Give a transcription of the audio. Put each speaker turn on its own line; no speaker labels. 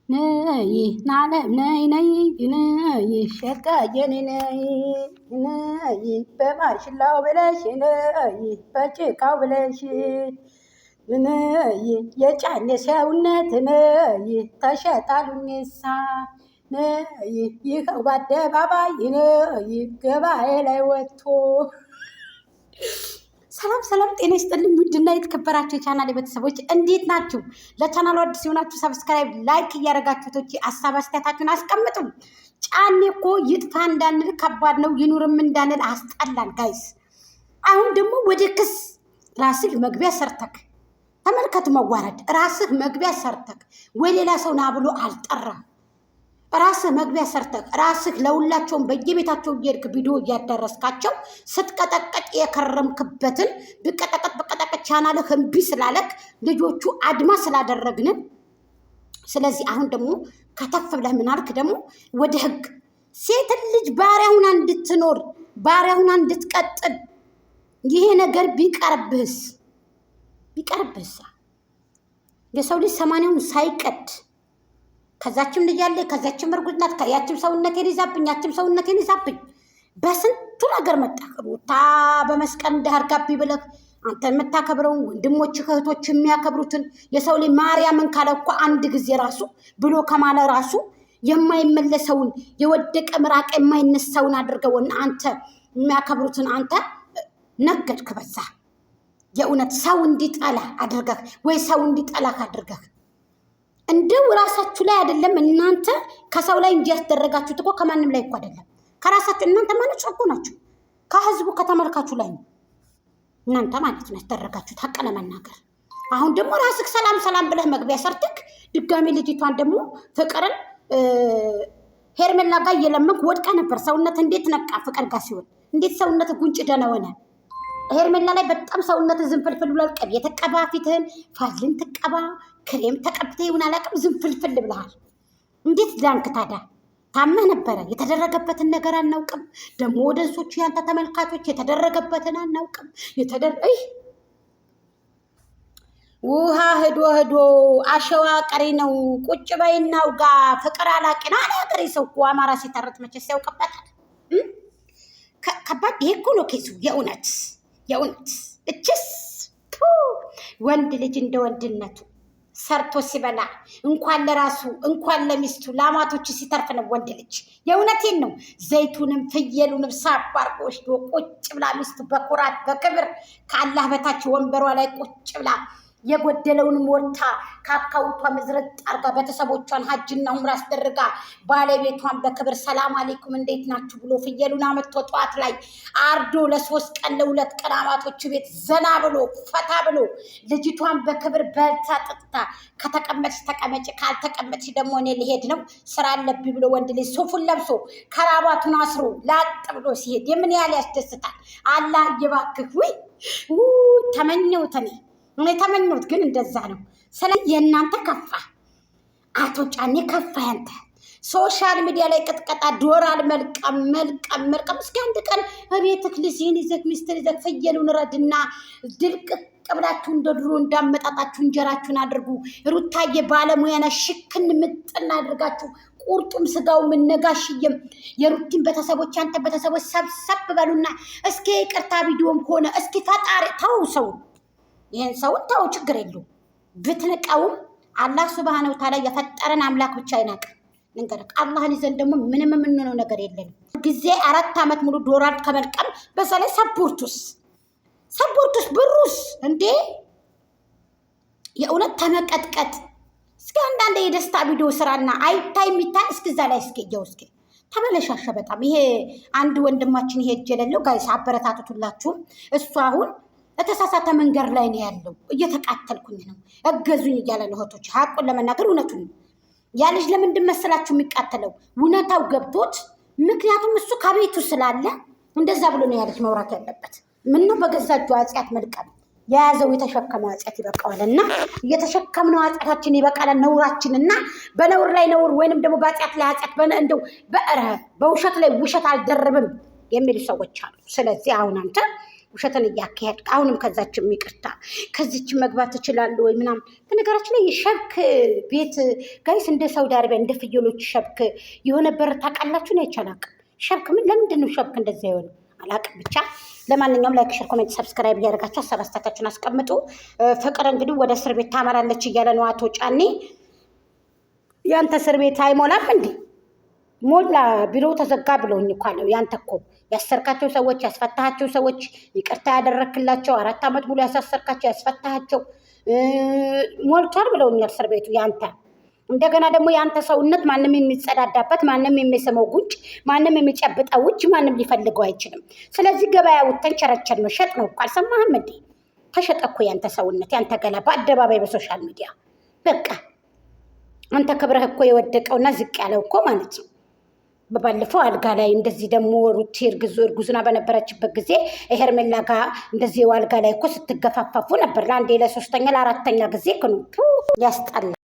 ነይ ናለም ነይ ሸጋዬን ነይ በማሽላው ብለሽ ነይ በጭቃው ብለሽ ነይ የጫኔ ሰውነት ነይ ተሸጣሉኝሳ ነይ ይኸው በአደባባይ ነይ ገበያ ላይ ወጥቶ። ሰላም ሰላም፣ ጤና ይስጥልኝ ውድና የተከበራችሁ የቻናል ቤተሰቦች እንዴት ናችሁ? ለቻናሉ አዲስ የሆናችሁ ሰብስክራይብ፣ ላይክ እያደረጋችሁ ቶች ሀሳብ አስተያየታችሁን አስቀምጡ። ጫኔ እኮ ይጥፋ እንዳንል ከባድ ነው፣ ይኑርም እንዳንል አስጠላን ጋይስ። አሁን ደግሞ ወደ ክስ ራስህ መግቢያ ሰርተክ ተመልከቱ፣ መዋረድ። ራስህ መግቢያ ሰርተክ ወይ ሌላ ሰው ና ብሎ አልጠራ፣ ራስህ መግቢያ ሰርተህ ራስህ ለሁላቸውም በየቤታቸው እየሄድክ ቪዲዮ እያደረስካቸው ስትቀጠቀጥ የከረምክበትን በቀጠቀጥ ቻናልህ እምቢ ስላለክ ልጆቹ አድማ ስላደረግን፣ ስለዚህ አሁን ደግሞ ከተፍ ብለህ ምናልክ ደግሞ ወደ ህግ ሴትን ልጅ ባሪያሁና እንድትኖር ባሪያሁና እንድትቀጥል ይሄ ነገር ቢቀርብህስ የሰው ልጅ 80ውን ሳይቀድ ከዛችም ልጅ ያለ ከዛችም እርጉዝ ናት፣ ያችም ሰውነቴን ይዛብኝ ያችም ሰውነቴን ይዛብኝ በስንቱ ነገር መጣ። ሩታ በመስቀል እንዳርጋቢ ብለህ አንተ የምታከብረውን ወንድሞች እህቶች የሚያከብሩትን የሰው ልጅ ማርያምን ካለ እኮ አንድ ጊዜ ራሱ ብሎ ከማለ ራሱ የማይመለሰውን የወደቀ ምራቅ የማይነሳውን አድርገውና አንተ የሚያከብሩትን አንተ ነገድክ። በዛ የእውነት ሰው እንዲጠላ አድርገህ ወይ ሰው እንዲጠላህ አድርገህ እንደው ራሳችሁ ላይ አይደለም እናንተ ከሰው ላይ እንዲያስደረጋችሁት እኮ ከማንም ላይ እኮ አይደለም ከራሳችሁ። እናንተ ማለት ጸጉ ናችሁ፣ ከህዝቡ ከተመልካቹ ላይ ነው እናንተ ማለት ነው ያስደረጋችሁት። ሀቅ ለመናገር አሁን ደግሞ ራስህ ሰላም ብለህ መግቢያ ሰርተክ ድጋሚ ልጅቷን ደግሞ ፍቅርን ሄርሜላ ጋር እየለመንክ ወድቃ ነበር። ሰውነት እንዴት ነቃ? ፍቅር ጋር ሲሆን እንዴት ሰውነት ጉንጭ ደህና ሆነ? ሄርሜላ ላይ በጣም ሰውነት ዝንፍልፍል ብሏል። ቅቤ ተቀባ፣ ፊትህን ፋዝሊን ተቀባ፣ ክሬም ተቀብተ ይሁን አላውቅም፣ ዝንፍልፍል ብለሃል። እንዴት ዳንክ ታዲያ? ታመህ ነበረ። የተደረገበትን ነገር አናውቅም። ደግሞ ወደንሶቹ ያንተ ተመልካቾች የተደረገበትን አናውቅም። ውሃ ሄዶ አሸዋ ቀሪ ነው። ቁጭ በይናው ጋ ፍቅር አላቂና አለ ሀገሬ ሰው እኮ አማራ ሲተረት መቼስ ያውቅበታል። ከባድ ይሄ እኮ ነው ኬሱ። የእውነት እችስ ወንድ ልጅ እንደ ወንድነቱ ሰርቶ ሲበላ እንኳን ለራሱ እንኳን ለሚስቱ ለአማቶች ሲተርፍ ነው ወንድ ልጅ። የእውነቴን ነው። ዘይቱንም ፍየሉንም ሳባርጎ ወስዶ ቁጭ ብላ ሚስቱ በኩራት በክብር ከአላህ በታች ወንበሯ ላይ ቁጭ ብላ የጎደለውን ሞልታ ከአካውንቷ መዝረጥ አርጋ ቤተሰቦቿን ሀጅና ዑምራ አስደርጋ ባለቤቷን በክብር ሰላም አለይኩም እንዴት ናችሁ ብሎ ፍየሉን አመጥቶ ጠዋት ላይ አርዶ ለ3 ቀን ለ2 ቀን አማቶቹ ቤት ዘና ብሎ ፈታ ብሎ ልጅቷን በክብር በልታ ጠጥታ ከተቀመጥሽ ተቀመጭ ካልተቀመጥሽ ደግሞ እኔ ልሄድ ነው ስራ አለብኝ ብሎ ወንድ ልጅ ሱፉን ለብሶ ከራባቱን አስሮ ላጥ ብሎ ሲሄድ የምን ያህል ያስደስታል። አላህ ይባርክህ። ወይ እኔ ተመኘሁት ግን እንደዛ ነው። ስለዚህ የእናንተ ከፋ፣ አቶ ጫኔ ከፋ። ያንተ ሶሻል ሚዲያ ላይ ቅጥቀጣ ዶራል መልቀም። እስኪ አንድ ቀን እቤትህ ልጅህን ይዘህ ሚስትህን ይዘህ ፍየሉን ረድና ድልቅቅ ብላችሁ እንደ ድሮ እንዳመጣጣችሁ እንጀራችሁን አድርጉ። ሩታዬ ባለሙያ ነሽ፣ ሽክን ምጥን አድርጋችሁ ቁርጡም ስጋው ምነጋሽየም የሩቲን ቤተሰቦች አንተ ቤተሰቦች ሰብሰብ በሉና እስኪ ይቅርታ ቪዲዮም ሆነ እስኪ ፈጣሪ ተው ሰው ይሄን ሰውን ተው፣ ችግር የለው ብትንቀውም አላህ ሱብሃነሁ ወተዓላ የፈጠረን አምላክ ብቻ ይናቅ። እንግዲህ አላህን ይዘን ደግሞ ምንም የምንሆነው ነገር የለም። ጊዜ 4 ዓመት ሙሉ ዶላር ከመልቀም በሰላይ ሰፖርቱስ ብሩስ እንዴ የእውነት ተመቀጥቀጥ። እስኪ አንዳንድ የደስታ ቪዲዮ ስራና አይታይ የሚታይ እስኪ እዛ ላይ እስኪ ተመለሻሸ። በጣም ይሄ አንድ ወንድማችን ይሄ እጅ የሌለው ጋይስ አበረታቱላችሁም። እሱ አሁን የተሳሳተ መንገድ ላይ ነው ያለው። እየተቃተልኩኝ ነው እገዙኝ እያለ ነው። እህቶች ሀቁን ለመናገር እውነቱን ያ ልጅ ለምንድን መሰላችሁ የሚቃተለው? እውነታው ገብቶት፣ ምክንያቱም እሱ ከቤቱ ስላለ እንደዛ ብሎ ነው ያለች መውራት ያለበት። ምነው በገዛ እጁ ኃጢአት መልቀም የያዘው የተሸከመው ኃጢአት ይበቃዋልና እየተሸከምነው ኃጢአታችን ይበቃል። ነውራችንና በነውር ላይ ነውር ወይንም ደግሞ በኃጢአት ላይ ኃጢአት እንደው በውሸት ላይ ውሸት አልደርብም የሚሉ ሰዎች አሉ። ስለዚህ አሁን አንተ ውሸትን እያካሄድ አሁንም ከዛችም ይቅርታ ከዚች መግባት ትችላለህ ወይ ምናምን። በነገራችን ላይ የሸብክ ቤት ጋይስ እንደ ሳውዲ አረቢያ እንደ ፍየሎች ሸብክ የሆነ በር ታውቃላችሁ ነው አይቻላቅ። ሸብክ ምን ለምንድን ነው ሸብክ እንደዛ የሆነ አላቅም። ብቻ ለማንኛውም ላይክ፣ ሼር፣ ኮሜንት፣ ሰብስክራይብ እያደረጋችሁ ሀሳብ አስተያየታችሁን አስቀምጡ። ፍቅር እንግዲህ ወደ እስር ቤት ታመራለች እያለ ነው አቶ ጫኔ። ያንተ እስር ቤት አይሞላም እንዴ? ሞላ፣ ቢሮ ተዘጋ ብለውኝ እኮ አለው። ያንተ እኮ ያሰርካቸው ሰዎች ያስፈታሃቸው ሰዎች ይቅርታ ያደረክላቸው 4 ዓመት ሙሉ ያሳሰርካቸው ያስፈታሃቸው ሞልቷል ብለውኛል እስር ቤቱ ያንተ። እንደገና ደግሞ ያንተ ሰውነት ማንም የሚጸዳዳበት ማንም የሚስመው ጉንጭ ማንም የሚጨብጠው ውጭ ማንም ሊፈልገው አይችልም። ስለዚህ ገበያ ውተን ቸረቸር ነው ሸጥ ነው እኮ አልሰማህም እንዴ? ተሸጠ እኮ ያንተ ሰውነት ያንተ ገላ በአደባባይ በሶሻል ሚዲያ። በቃ አንተ ክብረህ እኮ የወደቀውና ዝቅ ያለው እኮ ማለት ነው። በባለፈው አልጋ ላይ እንደዚህ ደግሞ ሩቲ እርጉዝና በነበረችበት ጊዜ ሄርሜላ ጋር እንደዚህ አልጋ ላይ እኮ ስትገፋፋፉ ነበር። ለአንዴ ለሶስተኛ ለአራተኛ ጊዜ ያስጠላ